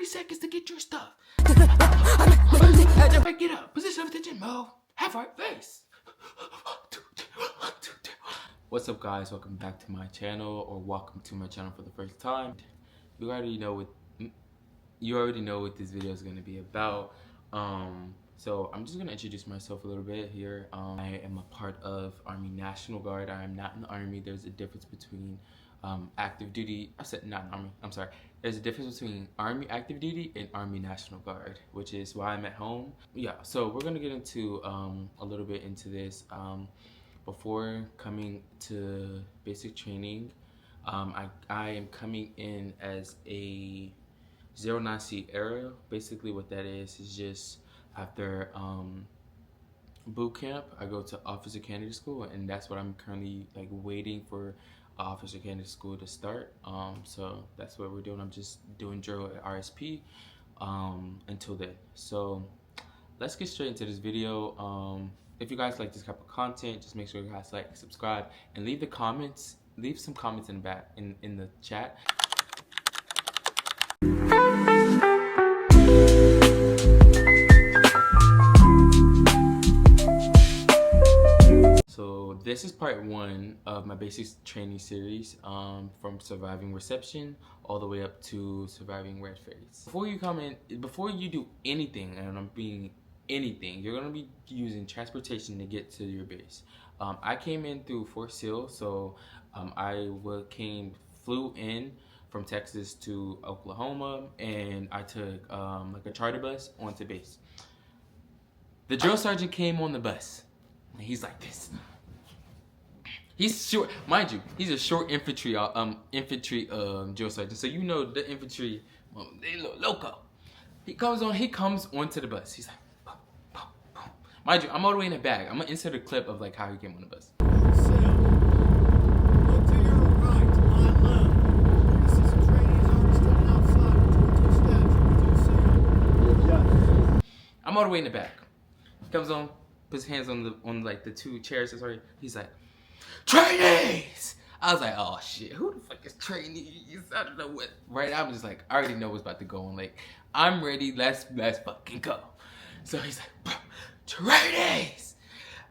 30 seconds to get your stuff. Get up. Position of attention. Move. Half right face. What's up, guys? Welcome back to my channel, or welcome to my channel for the first time. You already know what this video is going to be about. So I'm just going to introduce myself a little bit here. I am a part of Army National Guard. I am not in the Army. There's a difference between active duty. I said not Army. I'm sorry. There's a difference between Army active duty and Army National Guard, which is why I'm at home. Yeah, so we're going to get into a little bit into this. Before coming to basic training, I am coming in as a 09C era. Basically what that is just after boot camp, I go to officer candidate school, and that's what I'm currently like waiting for officer candidate school to start. So that's what we're doing. I'm just doing drill at RSP until then. So let's get straight into this video. If you guys like this type of content, just make sure you guys like, subscribe, and leave some comments in the back in the chat. So this is part 1 of my basic training series, from surviving reception all the way up to surviving red face. Before you do anything, and I'm being anything, you're gonna be using transportation to get to your base. I came in through Fort Sill, so I flew in from Texas to Oklahoma, and I took like a charter bus onto base. The drill sergeant came on the bus, and he's like this. He's short, mind you. He's a short infantry drill sergeant, so you know the infantry, they look loco. He comes onto the bus. He's like, boom, boom, boom. Mind you, I'm all the way in the back. I'm gonna insert a clip of like how he came on the bus. I'm all the way in the back. He comes on, puts his hands on like the 2 chairs. Sorry, he's like, trainees! I was like, oh shit, who the fuck is trainees? I don't know what. Right, I'm just like, I already know what's about to go on. Like, I'm ready. Let's fucking go. So he's like, trainees,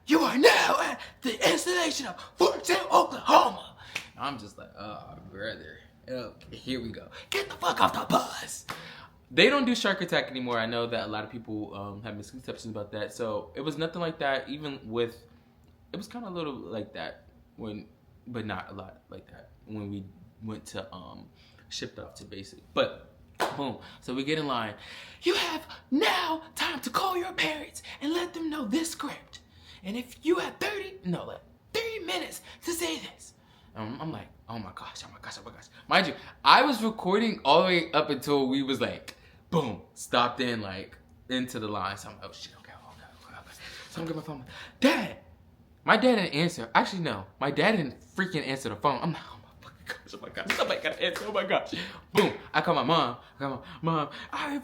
you are now at the installation of Fort Sill, Oklahoma. I'm just like, oh brother, okay, here we go. Get the fuck off the bus. They don't do shark attack anymore. I know that a lot of people have misconceptions about that. So it was nothing like that. Even with, it was kind of a little like that but not a lot like that when we went to shipped off to basic. But boom, so we get in line. You have now time to call your parents and let them know this script. And if you have 30 minutes to say this. I'm like, oh my gosh. Mind you, I was recording all the way up until we was like, boom, stopped in like into the line. So I'm like, oh shit, okay. So I'm getting my phone. Dad! My dad didn't answer. Actually, no. My dad didn't freaking answer the phone. I'm like, oh my fucking gosh, oh my gosh. Somebody gotta answer, oh my gosh. Boom. I call my mom. Mom, I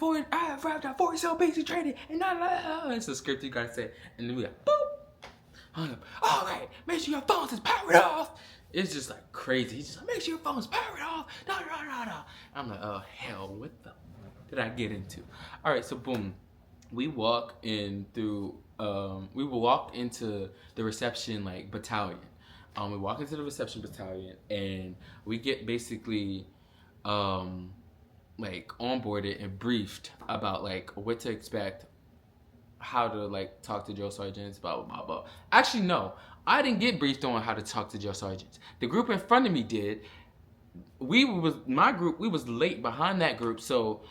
arrived at Fort Sill basic training, and it's the script you guys say. And then we like, boop. Hung up. All right, make sure your phones is powered off. It's just like crazy. He's just like, make sure your phone's powered off. No. I'm like, oh hell, what the did I get into? All right, so boom. We walk into the reception like battalion. We walk into the reception battalion, and we get basically like onboarded and briefed about like what to expect, how to like talk to drill sergeants, blah blah blah. Actually, no, I didn't get briefed on how to talk to drill sergeants. The group in front of me did. My group was late behind that group, so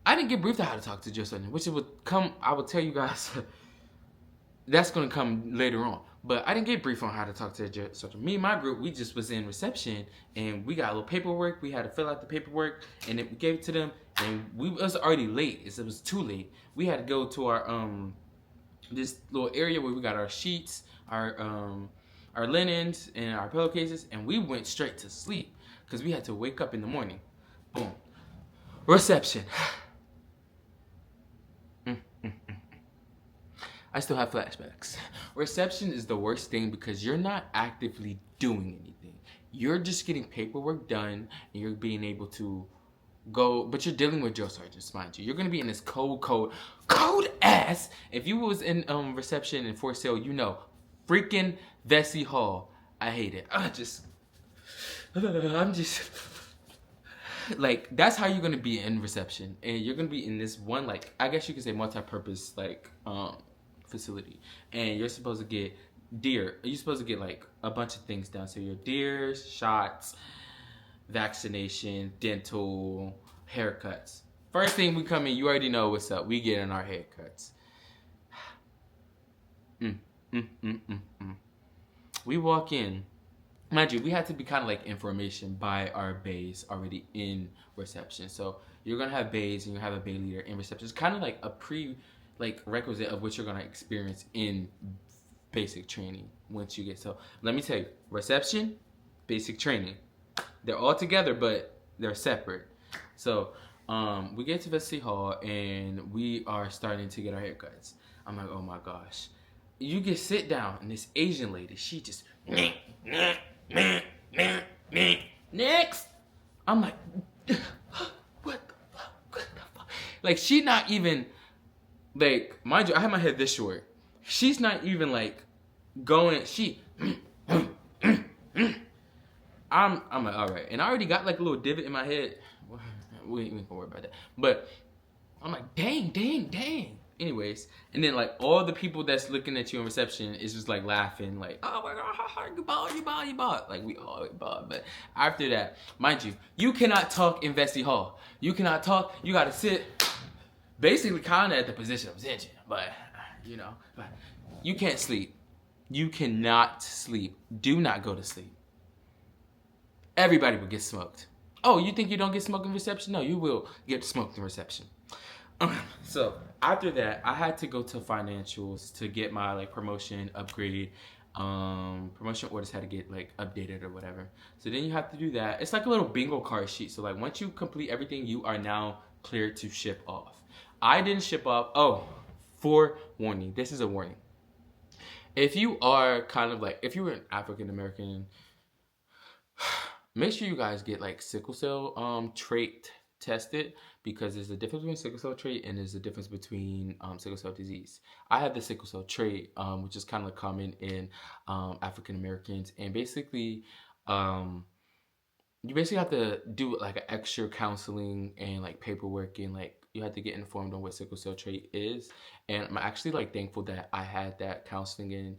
I didn't get briefed on how to talk to drill sergeant, which it would come. I will tell you guys. That's gonna come later on. But I didn't get briefed on how to talk to a drill sergeant. Me and my group, we just was in reception, and we got a little paperwork. We had to fill out the paperwork, and then we gave it to them. And it was already late. It was too late. We had to go to our this little area where we got our sheets, our linens, and our pillowcases, and we went straight to sleep because we had to wake up in the morning. Boom. Reception. I still have flashbacks. Reception is the worst thing because you're not actively doing anything. You're just getting paperwork done, and you're being able to go, but you're dealing with drill sergeants, mind you. You're gonna be in this cold ass. If you was in reception in Fort Sill, you know, freaking Vesey Hall. I hate it. I'm just like, that's how you're gonna be in reception, and you're gonna be in this one, like, I guess you could say multi-purpose, like, facility, and you're supposed to get you're supposed to get like a bunch of things done. So your DEERs, shots, vaccination, dental, haircuts. First thing we come in, you already know what's up. We get in our haircuts. We walk in. Mind you, we had to be kind of like information by our bays already in reception. So you're gonna have bays and you have a bay leader in reception. It's kind of like a requisite of what you're gonna experience in basic training once you get. So let me tell you, reception, basic training, they're all together, but they're separate. So we get to Vesey Hall and we are starting to get our haircuts. I'm like, oh my gosh. You get sit down and this Asian lady, she just next. I'm like, what the fuck? Like, she not even, like, mind you, I have my head this short. She's not even like going, I'm like, all right. And I already got like a little divot in my head. We ain't gonna worry about that. But I'm like, dang. Anyways, and then like all the people that's looking at you in reception is just like laughing, like, oh my god, you bought. Like, we all bought. But after that, mind you, you cannot talk in Vesey Hall. You cannot talk. You gotta sit basically kind of at the position of attention. But but you can't sleep. You cannot sleep. Do not go to sleep. Everybody will get smoked. Oh, you think you don't get smoked in reception? No, you will get smoked in reception. So after that, I had to go to financials to get my like promotion upgrade. Promotion orders had to get like updated or whatever. So then you have to do that. It's like a little bingo card sheet. So like once you complete everything, you are now cleared to ship off. I didn't ship off. Oh, forewarning. This is a warning. If you are kind of like, if you were an African American, make sure you guys get like sickle cell trait tested, because there's a difference between sickle cell trait and there's a difference between sickle cell disease. I have the sickle cell trait, which is kind of like common in African Americans, and basically you basically have to do like an extra counseling and like paperwork, and like you have to get informed on what sickle cell trait is. And I'm actually like thankful that I had that counseling and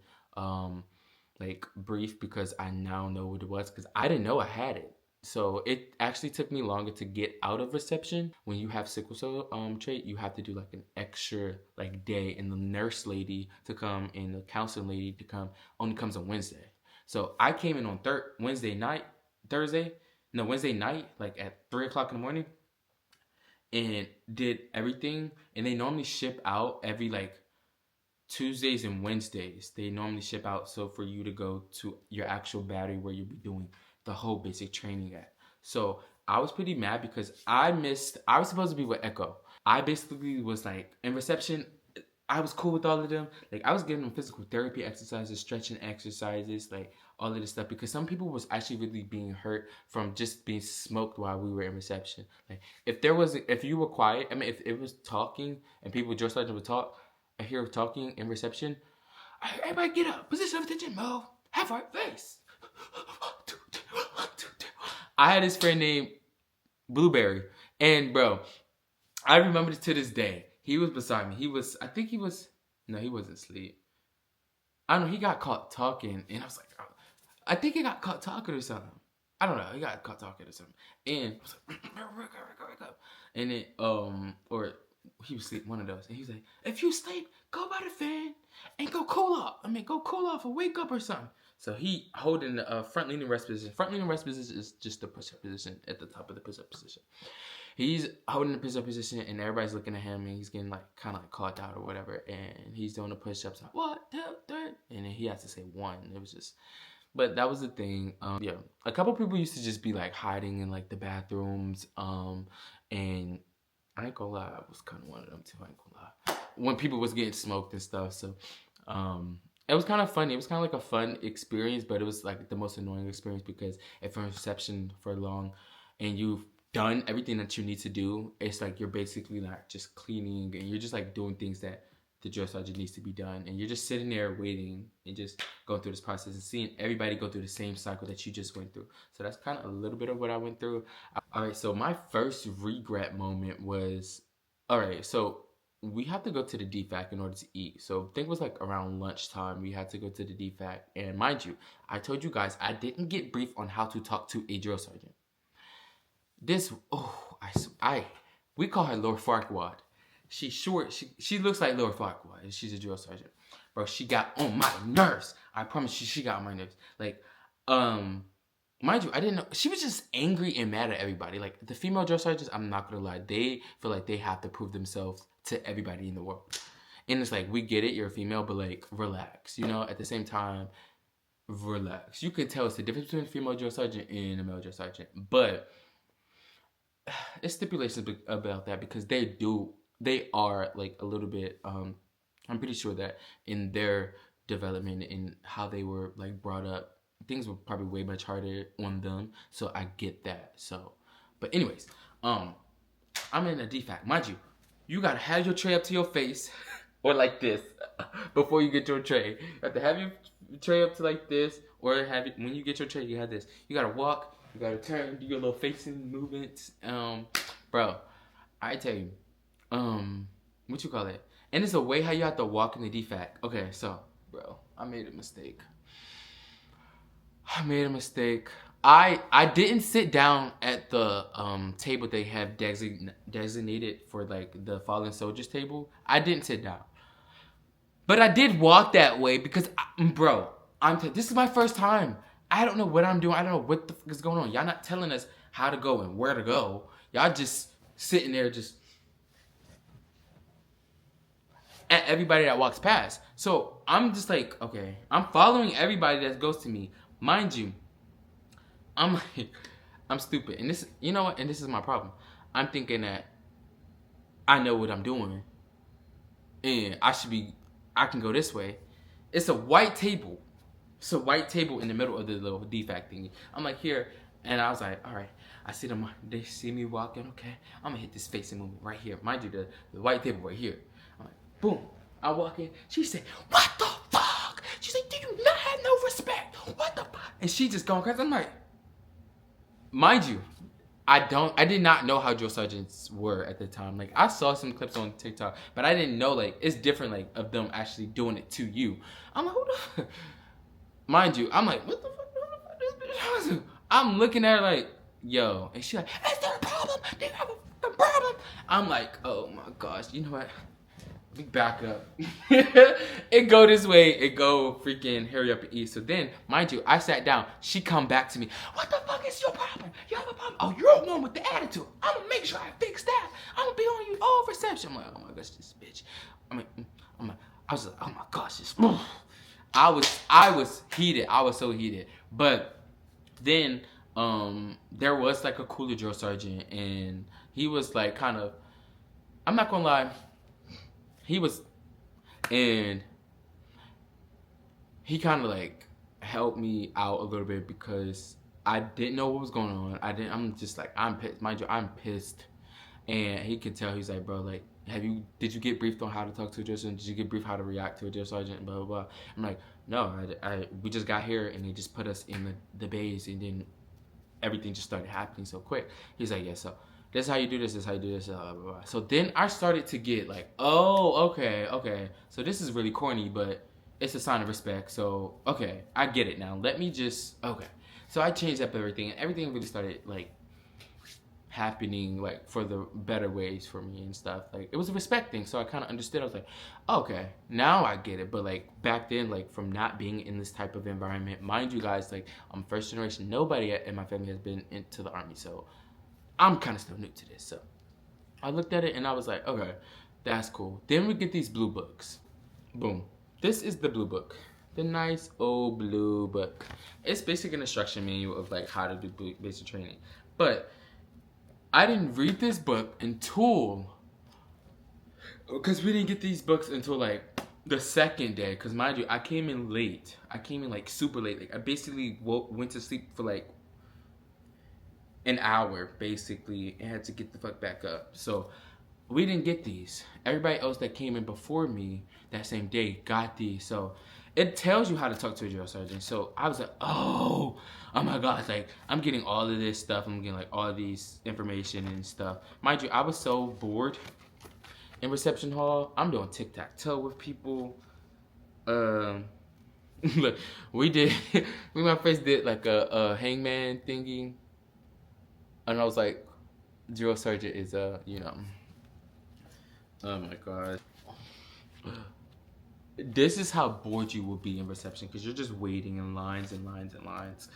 like brief, because I now know what it was, because I didn't know I had it. So it actually took me longer to get out of reception. When you have sickle cell trait, you have to do like an extra like day, and the nurse lady to come and the counseling lady to come only comes on Wednesday. So I came in on Wednesday night, like at 3 o'clock in the morning, and did everything. And they normally ship out every like Tuesdays and Wednesdays. They normally ship out, so for you to go to your actual battery where you'll be doing the whole basic training at. So I was pretty mad because I was supposed to be with Echo. I basically was like, in reception, I was cool with all of them. Like, I was giving them physical therapy exercises, stretching exercises, like all of this stuff, because some people was actually really being hurt from just being smoked while we were in reception. Like, if you were quiet, I mean, if it was talking and people just started to talk, I hear talking in reception, everybody get up, position of attention, move, half right face. I had this friend named Blueberry, and bro, I remember to this day. He was beside me. He wasn't asleep. I don't know, he got caught talking, and I was like, oh, I think he got caught talking or something. I don't know, he got caught talking or something. And I was like, wake up. And then, or he was asleep, one of those. And he was like, if you sleep, go by the fan and go cool off or wake up or something. So he holding the front leaning rest position. Front leaning rest position is just the push-up position at the top of the push-up position. He's holding the push-up position, and everybody's looking at him, and he's getting like kind of like caught out or whatever. And he's doing the push-ups like 1, 2, 3, and then he has to say 1. It was just, but that was the thing. Yeah, a couple people used to just be like hiding in like the bathrooms. And I ain't gonna lie, I was kind of one of them too. I ain't gonna lie. When people was getting smoked and stuff, so it was kind of funny. It was kind of like a fun experience, but it was like the most annoying experience, because if you're in reception for long and you done everything that you need to do, it's like you're basically not just cleaning and you're just like doing things that the drill sergeant needs to be done, and you're just sitting there waiting and just going through this process and seeing everybody go through the same cycle that you just went through. So that's kind of a little bit of what I went through. All right, so my first regret moment was, all right, so we have to go to the DFAC in order to eat. So I think it was like around lunchtime we had to go to the DFAC, and mind you, I told you guys I didn't get briefed on how to talk to a drill sergeant. This, oh, we call her Lord Farquaad. She's short. She looks like Lord Farquaad, and she's a drill sergeant. Bro, she got on my nerves. I promise you, she got on my nerves. Like, mind you, I didn't know. She was just angry and mad at everybody. Like, the female drill sergeants, I'm not gonna lie, they feel like they have to prove themselves to everybody in the world. And it's like, we get it, you're a female, but like, relax. You know, at the same time, relax. You could tell it's the difference between a female drill sergeant and a male drill sergeant. But it's stipulations about that because they are like a little bit, I'm pretty sure that in their development and how they were like brought up, things were probably way much harder on them. So I get that. So, but anyways, I'm in a DFAC. Mind you, you gotta have your tray up to your face or like this before you get your tray. You have to have your tray up to like this, or have it when you get your tray, you have this. You gotta walk, you gotta turn, do your little facing movements. Bro, I tell you, what you call it? And it's a way how you have to walk in the DFAC. Okay, so, bro, I made a mistake. I didn't sit down at the table they have designated for like the fallen soldiers table. I didn't sit down, but I did walk that way because, bro, this is my first time. I don't know what I'm doing. I don't know what the fuck is going on. Y'all not telling us how to go and where to go. Y'all just sitting there just at everybody that walks past. So I'm just like, okay, I'm following everybody that goes to me. Mind you, I'm like, I'm stupid. And this, you know what? And this is my problem. I'm thinking that I know what I'm doing and I can go this way. It's a white table. It's a white table in the middle of the little DFAC thingy. I'm like here, and I was like, all right. I see them. They see me walking. Okay, I'm gonna hit this facing movement right here. Mind you, the white table right here. I'm like, boom. I walk in. She said, "What the fuck?" She said, "Do you not have no respect? What the fuck?" And she just going crazy. I'm like, mind you, I did not know how drill sergeants were at the time. Like, I saw some clips on TikTok, but I didn't know like it's different like of them actually doing it to you. I'm like, who the? Mind you, I'm like, what the fuck? I'm looking at her like, yo, and she's like, is there a problem? Do you have a problem? I'm like, oh my gosh, you know what? We back up. It go this way, it go freaking hurry up and eat. So then, mind you, I sat down. She come back to me. What the fuck is your problem? You have a problem? Oh, you're the one with the attitude. I'm gonna make sure I fix that. I'm gonna be on you all reception. I'm like, oh my gosh, this bitch. I was like, oh my gosh, this. I was heated. I was so heated. But then there was like a cooler drill sergeant, and he was like kind of, I'm not gonna lie, and he kind of like helped me out a little bit because I didn't know what was going on. I'm just like, I'm pissed. Mind you, I'm pissed. And he could tell, he's like, bro, like, did you get briefed on how to talk to a drill sergeant? Did you get briefed how to react to a drill sergeant? Blah, blah, blah. I'm like, no, we just got here and they just put us in the bays, and then everything just started happening so quick. He's like, yeah, so this is how you do this, how you do this, blah, blah, blah. So then I started to get like, oh, okay. So this is really corny, but it's a sign of respect. So, okay, I get it now. Let me just, okay. So I changed up everything, and everything really started like happening like for the better ways for me and stuff. Like, it was a respect thing, so I kind of understood. I was like, okay, now I get it. But like back then, like from not being in this type of environment, mind you guys, like I'm first generation. Nobody in my family has been into the army, so I'm kind of still new to this. So I looked at it and I was like, okay, that's cool. Then we get these blue books. Boom. This is the blue book. The nice old blue book. It's basically an instruction manual of like how to do basic training. But I didn't read this book until, because we didn't get these books until like the second day. Because mind you, I came in late. I came in like super late. Like I basically went to sleep for like an hour basically and had to get the fuck back up. So we didn't get these. Everybody else that came in before me that same day got these. So it tells you how to talk to a drill sergeant. So I was like, oh my God. Like, I'm getting all of this stuff. I'm getting like all of these information and stuff. Mind you, I was so bored in reception hall. I'm doing tic-tac-toe with people. Look, we my friends did like a hangman thingy. And I was like, drill sergeant is, you know. Oh my God. This is how bored you will be in reception because you're just waiting in lines and lines and lines.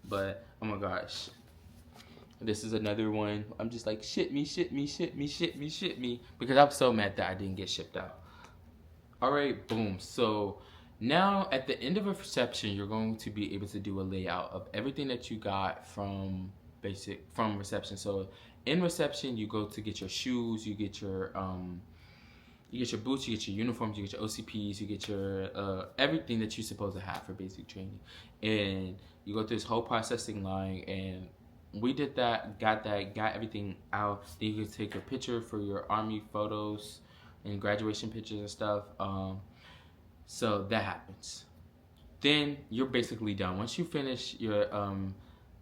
But, oh my gosh. This is another one. I'm just like, shit me, shit me, shit me, shit me, shit me. Because I'm so mad that I didn't get shipped out. All right, boom. So now at the end of a reception, you're going to be able to do a layout of everything that you got from reception. So in reception, you go to get your shoes, you get your boots, you get your uniforms, you get your OCPs, you get your everything that you're supposed to have for basic training, and you go through this whole processing line. And we did that, got everything out. Then you can take a picture for your Army photos and graduation pictures and stuff. So that happens. Then you're basically done. Once you finish your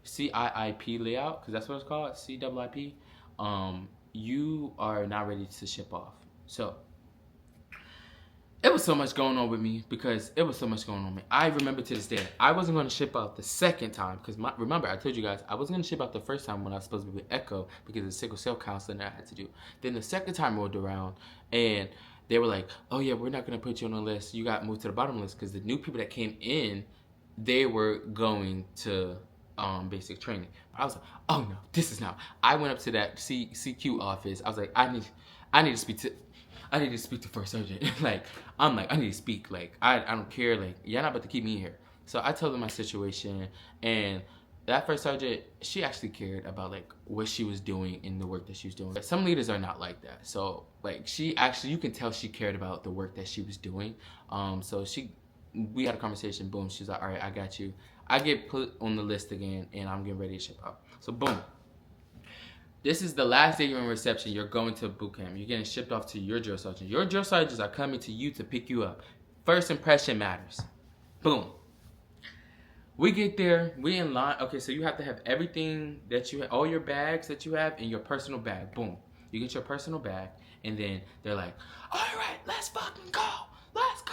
CIIP layout, because that's what it's called, CIIP, you are now ready to ship off. So it was so much going on with me because it was so much going on with me. I remember to this day, I wasn't going to ship out the second time because remember, I told you guys, I wasn't going to ship out the first time when I was supposed to be with Echo because of the sickle cell counseling that I had to do. Then the second time rolled around and they were like, oh yeah, we're not going to put you on the list. You got moved to the bottom list because the new people that came in, they were going to basic training. But I was like, oh no, this is not. I went up to that CQ office. I was like, I need to speak to first sergeant. I need to speak. Like, I don't care. Like, you're not about to keep me here. So I told them my situation, and that first sergeant, she actually cared about like what she was doing in the work that she was doing. Some leaders are not like that. So like, she actually, you can tell she cared about the work that she was doing. So we had a conversation. Boom. She's like, all right, I got you. I get put on the list again, and I'm getting ready to ship out. So boom. This is the last day you're in reception. You're going to boot camp. You're getting shipped off to your drill sergeant. Your drill sergeants are coming to you to pick you up. First impression matters. Boom. We get there. We in line. Okay, so you have to have everything that you have, all your bags that you have in your personal bag. Boom. You get your personal bag, and then they're like, all right, let's fucking go. Let's go.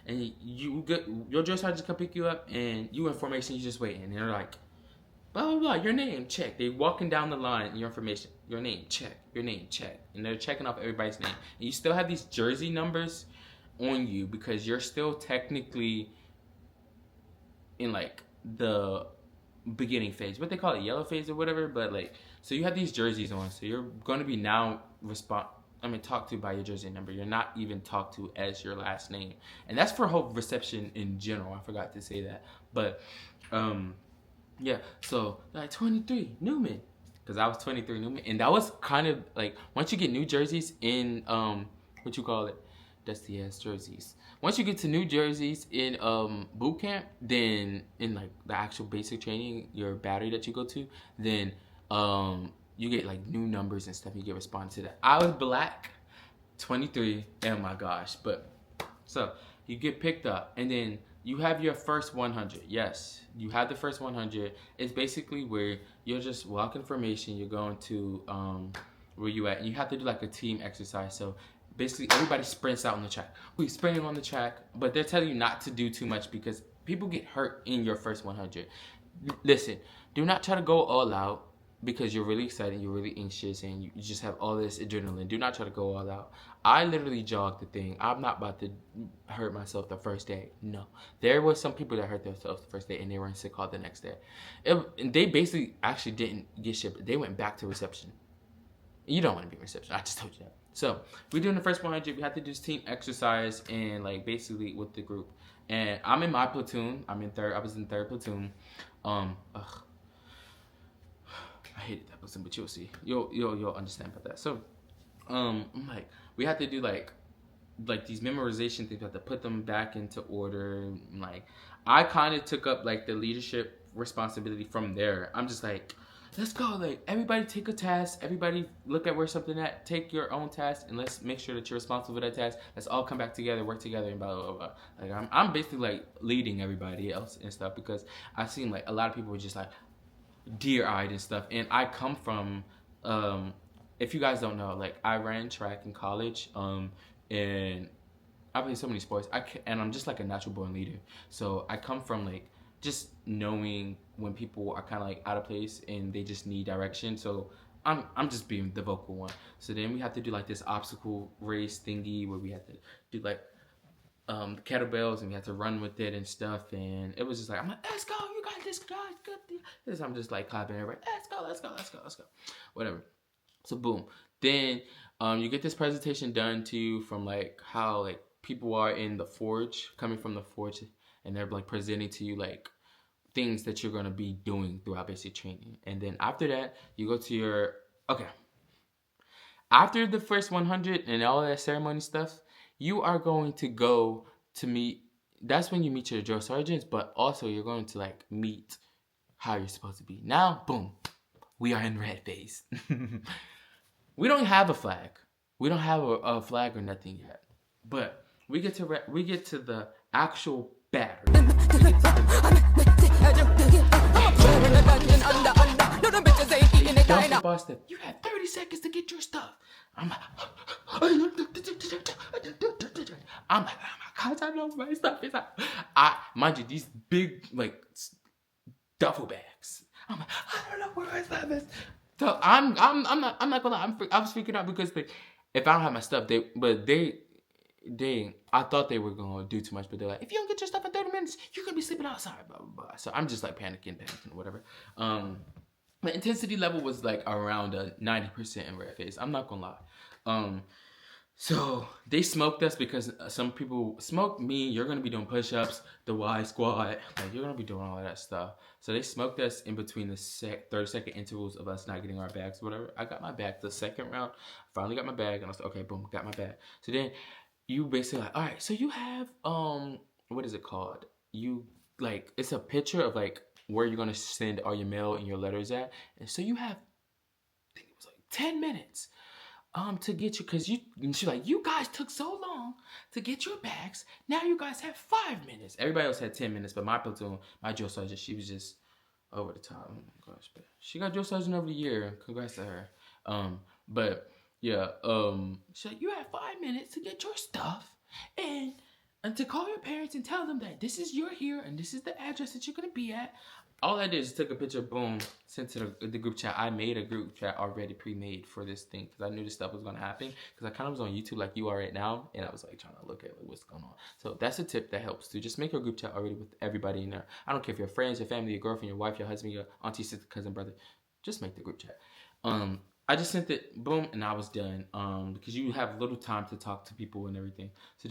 And you get your drill sergeant come pick you up, and you in formation, you just waiting. And they're like, blah, blah, blah, your name, check. They walking down the line, your information, your name, check, your name, check. And they're checking off everybody's name. And you still have these jersey numbers on you because you're still technically in like the beginning phase. What they call it, yellow phase or whatever. But like, so you have these jerseys on. So you're going to be now talked to by your jersey number. You're not even talked to as your last name. And that's for whole reception in general. I forgot to say that. But, yeah, so like 23 Newman, because I was 23 Newman, and that was kind of like, once you get new jerseys in what you call it, dusty ass jerseys. Once you get to new jerseys in boot camp, then in like the actual basic training, your battery that you go to, then you get like new numbers and stuff. You get responded to that. I was black, 23. Oh my gosh! But so you get picked up, and then you have your first 100. Yes, you have the first 100. It's basically where you're just walking formation. You're going to where you at, and you have to do like a team exercise. So basically, everybody sprints out on the track. We sprinting on the track, but they're telling you not to do too much because people get hurt in your first 100. Listen, do not try to go all out because you're really excited, you're really anxious, and you just have all this adrenaline. Do not try to go all out. I literally jogged the thing. I'm not about to hurt myself the first day. No. There was some people that hurt themselves the first day, and they were in sick call the next day. And they basically actually didn't get shipped. They went back to reception. You don't want to be in reception. I just told you that. So we're doing the first 100. We have to do this team exercise and like basically with the group. And I'm in my platoon. I was in third platoon. I hated that platoon, but you'll see. You'll understand about that. So, like we have to do like these memorization things. We have to put them back into order. Like I kind of took up like the leadership responsibility from there. I'm just like, let's go. Like, everybody take a task. Everybody look at where something at. Take your own task, and let's make sure that you're responsible for that task. Let's all come back together, work together, and blah, blah, blah, blah. Like, I'm basically, like, leading everybody else and stuff, because I've seen, like, a lot of people were just, like, deer-eyed and stuff. And I come from, if you guys don't know, like, I ran track in college, and I play so many sports. And I'm just like a natural born leader. So I come from like just knowing when people are kind of like out of place and they just need direction. So I'm just being the vocal one. So then we have to do like this obstacle race thingy where we had to do like kettlebells, and we had to run with it and stuff. And it was just like, I'm like, let's go, you got this, guys, good. This I'm just like clapping everybody, let's go, whatever. So boom, then you get this presentation done to you from like how like people are in the forge, coming from the forge, and they're like presenting to you like things that you're gonna be doing throughout basic training. And then after that, you go to your after the first 100 and all that ceremony stuff, you are going to go to meet. That's when you meet your drill sergeants, but also you're going to like meet how you're supposed to be. Now, boom, we are in red phase. We don't have a flag. We don't have a flag or nothing yet. But we get to the actual battery. Tell the boss that you have 30 seconds to get your stuff. I'm like, oh my gosh, I know my stuff is out. Mind you, these big like duffel bags. I'm like, I don't know where my stuff is. So I'm not gonna lie. I was freaking out because if I don't have my stuff, I thought they were gonna do too much, but they're like, if you don't get your stuff in 30 minutes, you're gonna be sleeping outside, blah blah blah. So I'm just like panicking, whatever. My intensity level was like around 90% in red phase. I'm not gonna lie. So they smoked us because some people smoked me. You're gonna be doing push-ups, the Y squat, like you're gonna be doing all of that stuff. So they smoked us in between the 30-second intervals of us not getting our bags, whatever. I got my bag the second round. Finally got my bag, and I was like, okay, boom, got my bag. So then you basically like, all right, so you have what is it called? You like it's a picture of like where you're gonna send all your mail and your letters at, and so you have, I think it was like 10 minutes to get you, because she's like, you guys took so long to get your bags. Now you guys have 5 minutes. Everybody else had 10 minutes, but my platoon, my drill sergeant, she was just over the top. Oh my gosh, but she got drill sergeant over the year. Congrats to her. But yeah, she's like, you have 5 minutes to get your stuff and to call your parents and tell them that this is you're here and this is the address that you're gonna be at. All I did is took a picture, boom, sent to the group chat. I made a group chat already pre-made for this thing because I knew this stuff was gonna happen. Because I kind of was on YouTube like you are right now, and I was like trying to look at like, what's going on. So that's a tip that helps too. Just make your group chat already with everybody in there. I don't care if your friends, your family, your girlfriend, your wife, your husband, your auntie, sister, cousin, brother. Just make the group chat. I just sent it, boom, and I was done. Because you have little time to talk to people and everything. So